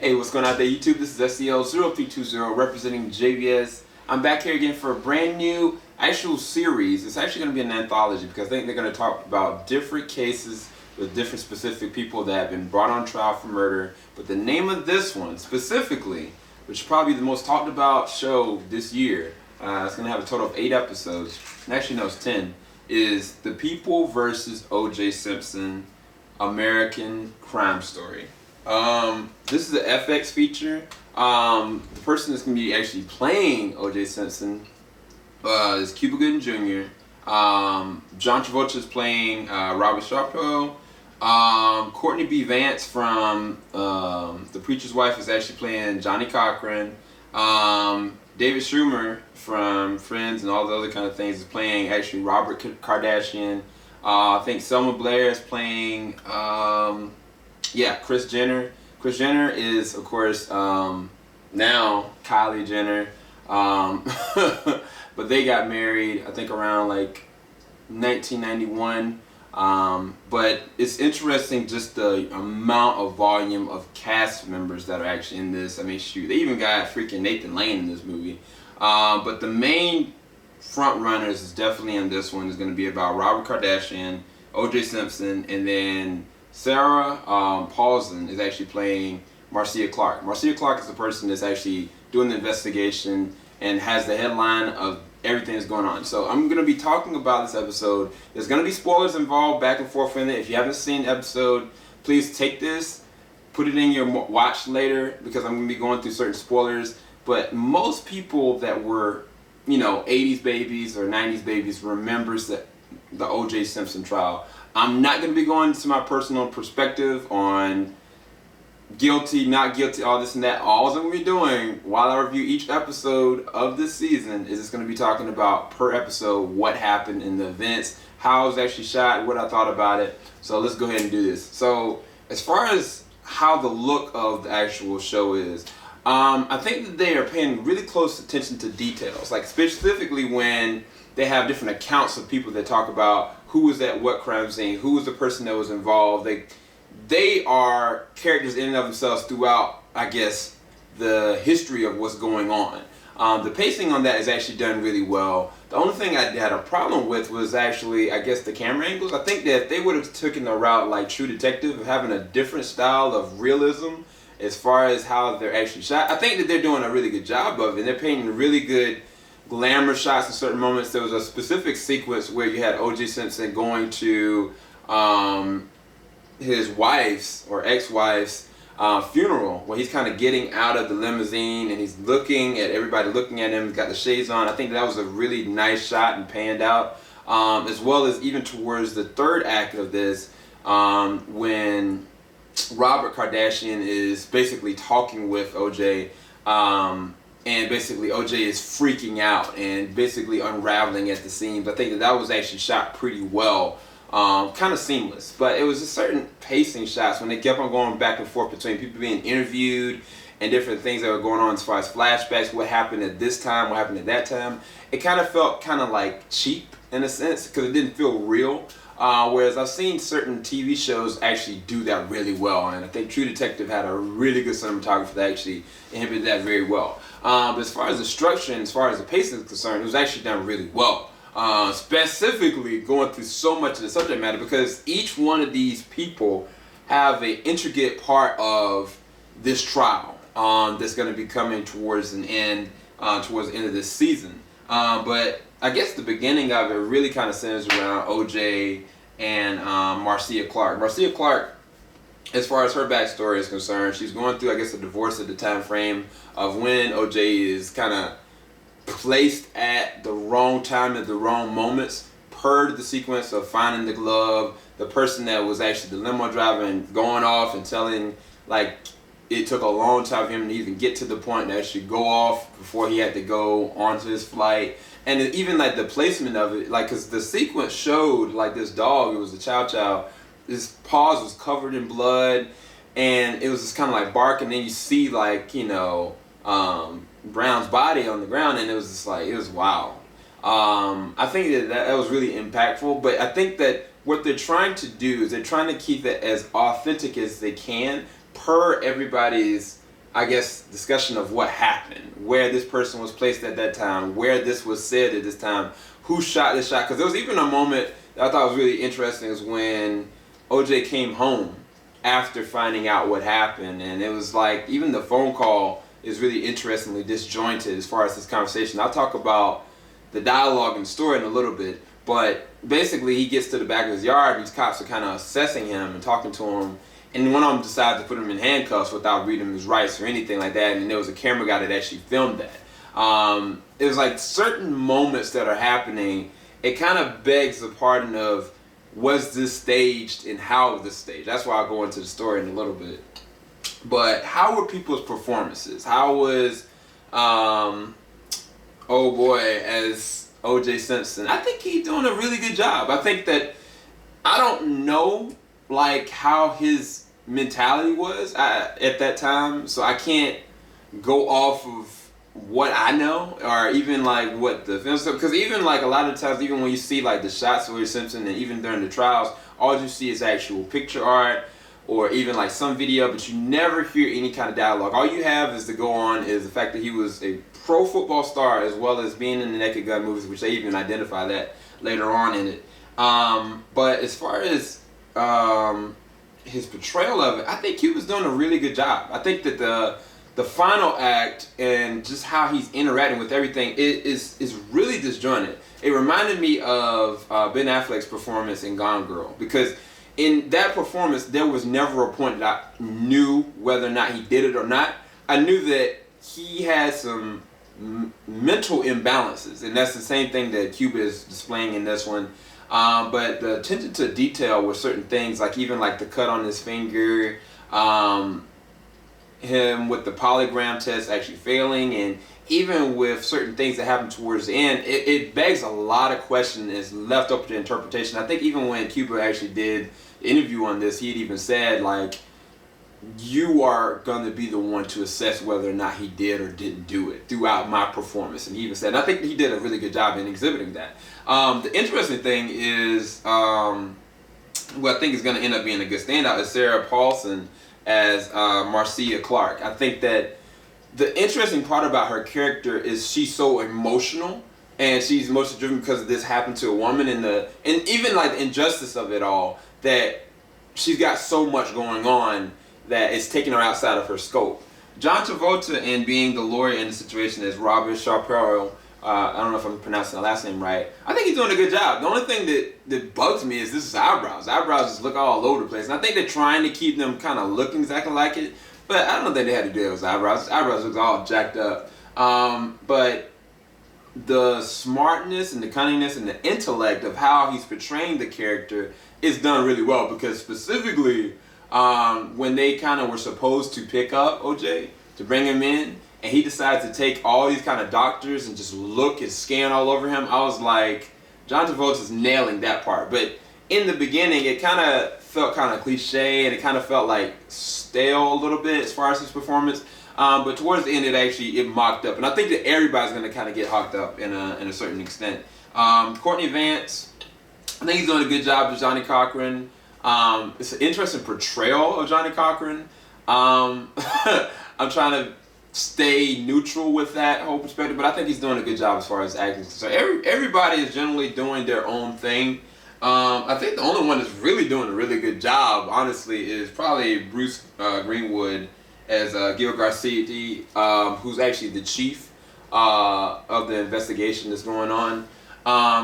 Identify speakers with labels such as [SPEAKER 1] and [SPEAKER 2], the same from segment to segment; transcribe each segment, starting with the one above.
[SPEAKER 1] Hey, what's going on out there, YouTube? This is SEL0320 representing JVS. I'm back here again for a brand new actual series. It's actually going to be an anthology because I think they're going to talk about different cases with different specific people that have been brought on trial for murder. But the name of this one specifically, which is probably the most talked about show this year, it's going to have a total of 8 episodes, and actually no, it's 10, is The People versus O.J. Simpson, American Crime Story. This is an FX feature. The person that's going to be actually playing O.J. Simpson is Cuba Gooding Jr. John Travolta is playing Robert Sharpo. Courtney B. Vance from The Preacher's Wife is actually playing Johnny Cochran. David Schwimmer from Friends and all the other kind of things is playing actually Robert Kardashian. I think Selma Blair is playing Kris Jenner. Kris Jenner is, of course, now Kylie Jenner. But they got married, I think, around like 1991. But it's interesting just the amount of volume of cast members that are actually in this. I mean, shoot, they even got freaking Nathan Lane in this movie. But the main front runners is definitely in this one is going to be about Robert Kardashian, O.J. Simpson, and then Sarah Paulson is actually playing Marcia Clark. Marcia Clark is the person that's actually doing the investigation and has the headline of everything that's going on. So I'm going to be talking about this episode. There's going to be spoilers involved back and forth in it. If you haven't seen the episode, please take this, put it in your watch later, because I'm going to be going through certain spoilers. But most people that were, 80s babies or 90s babies remembers the O.J. Simpson trial. I'm not going to be going to my personal perspective on guilty, not guilty, all this and that. All I'm going to be doing while I review each episode of this season is just going to be talking about per episode what happened in the events, how it was actually shot, what I thought about it. So let's go ahead and do this. So as far as how the look of the actual show is, I think that they are paying really close attention to details, like specifically when they have different accounts of people that talk about who was at what crime scene, who was the person that was involved. They are characters in and of themselves throughout, I guess, the history of what's going on. The pacing on that is actually done really well. The only thing I had a problem with was actually, I guess, the camera angles. I think that if they would have taken the route like True Detective of having a different style of realism as far as how they're actually shot, I think that they're doing a really good job of it. And they're painting really good glamour shots in certain moments. There was a specific sequence where you had O.J. Simpson going to his wife's or ex-wife's funeral, where he's kind of getting out of the limousine and he's looking at everybody looking at him. He's got the shades on. I think that was a really nice shot and panned out, as well as even towards the third act of this, when Robert Kardashian is basically talking with OJ, and basically OJ is freaking out and basically unraveling at the seams. I think that was actually shot pretty well. Kind of seamless, but it was a certain pacing shots when they kept on going back and forth between people being interviewed and different things that were going on as far as flashbacks, what happened at this time, what happened at that time. It kind of felt kind of like cheap in a sense because it didn't feel real. Whereas I've seen certain TV shows actually do that really well, and I think True Detective had a really good cinematographer that actually inhibited that very well. But as far as the structure and as far as the pacing is concerned, it was actually done really well. Specifically going through so much of the subject matter because each one of these people have an intricate part of this trial that's going to be coming towards the end of this season. But I guess the beginning of it really kind of centers around OJ and Marcia Clark. Marcia Clark, as far as her backstory is concerned, she's going through, I guess, a divorce at the time frame of when OJ is kind of placed at the wrong time at the wrong moments, per the sequence of finding the glove, the person that was actually the limo driver and going off and telling, like, it took a long time for him to even get to the point to actually go off before he had to go onto his flight. And even like the placement of it, like, because the sequence showed like this dog, it was a chow chow, his paws was covered in blood and it was just kind of like barking, and then you see like, Brown's body on the ground, and it was just like, it was wow. I think that was really impactful, but I think that what they're trying to do is they're trying to keep it as authentic as they can per everybody's I guess, discussion of what happened, where this person was placed at that time, where this was said at this time, who shot this shot. Because there was even a moment that I thought was really interesting is when OJ came home after finding out what happened, and it was like even the phone call is really interestingly disjointed as far as this conversation. I'll talk about the dialogue and story in a little bit, but basically he gets to the back of his yard, these cops are kind of assessing him and talking to him, and one of them decides to put him in handcuffs without reading his rights or anything like that, and there was a camera guy that actually filmed that. It was like certain moments that are happening, it kind of begs the pardon of, was this staged and how was this staged? That's why I'll go into the story in a little bit. But how were people's performances? How was, oh boy, as O.J. Simpson? I think he's doing a really good job. I think that, I don't know, like, how his mentality was at that time, so I can't go off of what I know, or even like what the film stuff, because even like a lot of times, even when you see like the shots of O.J. Simpson, and even during the trials, all you see is actual picture art, or even like some video, but you never hear any kind of dialogue. All you have is to go on is the fact that he was a pro football star, as well as being in the Naked Gun movies, which they even identify that later on in it. But as far as his portrayal of it, I think he was doing a really good job. I think that the final act and just how he's interacting with everything is really disjointed. It reminded me of Ben Affleck's performance in Gone Girl, because in that performance there was never a point that I knew whether or not he did it or not. I knew that he had some mental imbalances, and that's the same thing that Cuba is displaying in this one. But the attention to detail with certain things, like even like the cut on his finger, him with the polygraph test actually failing, and even with certain things that happen towards the end, it begs a lot of questions and is left up to interpretation. I think even when Cuba actually did the interview on this, he had even said, like, you are going to be the one to assess whether or not he did or didn't do it throughout my performance. And he even said, and I think he did a really good job in exhibiting that. The interesting thing is, what I think is going to end up being a good standout is Sarah Paulson as Marcia Clark. I think that the interesting part about her character is she's so emotional, and she's emotionally driven because this happened to a woman, and even like the injustice of it all, that she's got so much going on that it's taking her outside of her scope. John Travolta, in being the lawyer in the situation, as Robert Sharpero, I don't know if I'm pronouncing the last name right, I think he's doing a good job. The only thing that bugs me is his eyebrows. Eyebrows just look all over the place. And I think they're trying to keep them kind of looking exactly like it, but I don't think they had to do it with eyebrows. His eyebrows look all jacked up. But the smartness and the cunningness and the intellect of how he's portraying the character is done really well, because specifically when they kind of were supposed to pick up OJ to bring him in, and he decides to take all these kind of doctors and just look and scan all over him, I was like, John Travolta's nailing that part. But in the beginning, it kind of felt kind of cliche, and it kind of felt like stale a little bit as far as his performance. But towards the end, it mocked up, and I think that everybody's going to kind of get hocked up in a certain extent. Courtney Vance, I think he's doing a good job with Johnny Cochran. It's an interesting portrayal of Johnny Cochran. I'm trying to stay neutral with that whole perspective, but I think he's doing a good job as far as acting. So everybody is generally doing their own thing. I think the only one that's really doing a really good job, honestly, is probably Bruce Greenwood as Gil Garcia, who's actually the chief of the investigation that's going on.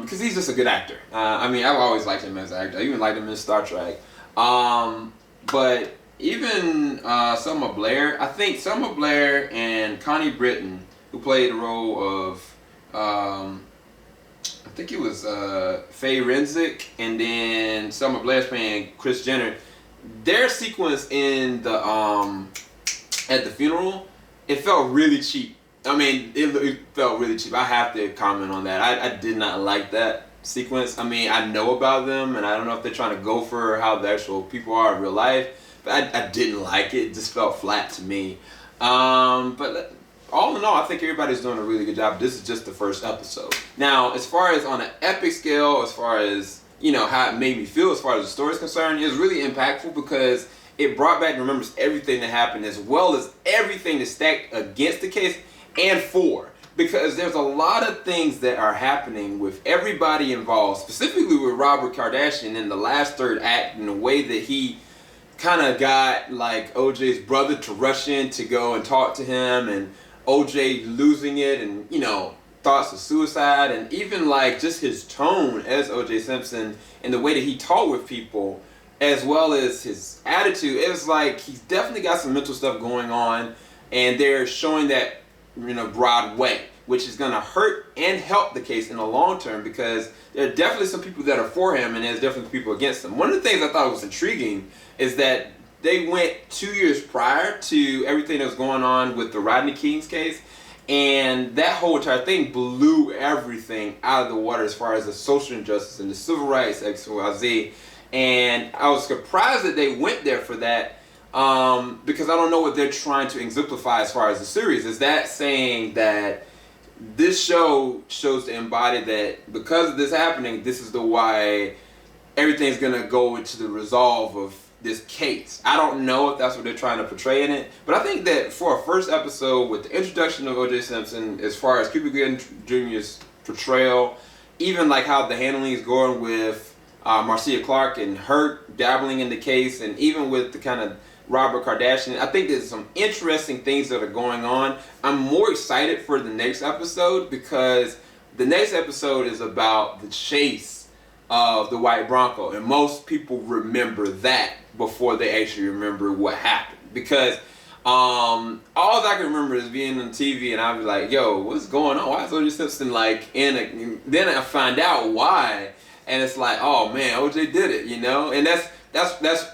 [SPEAKER 1] Because he's just a good actor. I mean, I've always liked him as an actor. I even liked him in Star Trek. But even Selma Blair, I think Selma Blair and Connie Britton, who played the role of, I think it was Faye Renzick, and then Selma Blair's playing Kris Jenner. Their sequence in the at the funeral, it felt really cheap. I mean, it felt really cheap. I have to comment on that. I did not like that sequence. I mean, I know about them, and I don't know if they're trying to go for how the actual people are in real life, but I didn't like it. It just felt flat to me. But all in all, I think everybody's doing a really good job. This is just the first episode. Now, as far as on an epic scale, as far as, you know, how it made me feel as far as the story is concerned, it was really impactful, because it brought back and remembers everything that happened, as well as everything that's stacked against the case and for. Because there's a lot of things that are happening with everybody involved, specifically with Robert Kardashian in the last third act, in the way that he kind of got like OJ's brother to rush in to go and talk to him, and OJ losing it, and you know, thoughts of suicide, and even like just his tone as OJ Simpson and the way that he talked with people, as well as his attitude. It's like he's definitely got some mental stuff going on, and they're showing that in a broad way, which is going to hurt and help the case in the long term, because there are definitely some people that are for him and there's definitely people against him. One of the things I thought was intriguing is that they went 2 years prior to everything that was going on with the Rodney King's case, and that whole entire thing blew everything out of the water as far as the social injustice and the civil rights, XYZ. And I was surprised that they went there for that, because I don't know what they're trying to exemplify as far as the series. Is that saying that this show shows to embody that because of this happening, this is the why everything's gonna go into the resolve of this case? I don't know if that's what they're trying to portray in it, but I think that for a first episode with the introduction of O.J. Simpson, as far as Cuba Gooding Jr.'s portrayal, even like how the handling is going with Marcia Clark and her dabbling in the case, and even with the kind of Robert Kardashian, I think there's some interesting things that are going on. I'm more excited for the next episode, because the next episode is about the chase of the white Bronco, and most people remember that before they actually remember what happened, because all I can remember is being on TV and I'd be like, yo, what's going on? Why is O.J. Simpson like then I find out why, and it's like, oh man, OJ did it, you know? And that's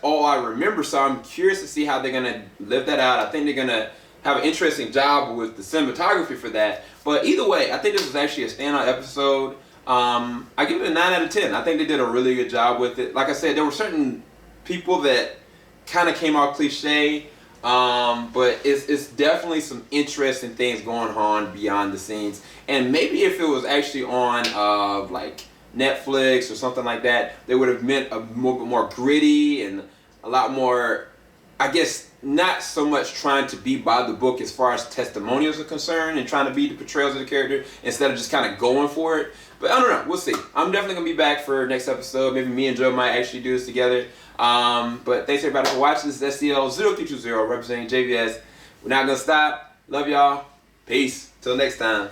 [SPEAKER 1] all I remember. So I'm curious to see how they're gonna live that out. I think they're gonna have an interesting job with the cinematography for that. But either way, I think this was actually a standout episode. I give it a 9 out of 10. I think they did a really good job with it. Like I said, there were certain people that kind of came out cliche, but it's definitely some interesting things going on behind the scenes. And maybe if it was actually on like Netflix or something like that, they would have meant a more gritty and a lot more, I guess, not so much trying to be by the book as far as testimonials are concerned and trying to be the portrayals of the character instead of just kind of going for it. But I don't know, we'll see. I'm definitely gonna be back for next episode. Maybe me and Joe might actually do this together. But thanks everybody for watching. This is SCL0320 representing JVS. We're not gonna stop. Love y'all. Peace. Till next time.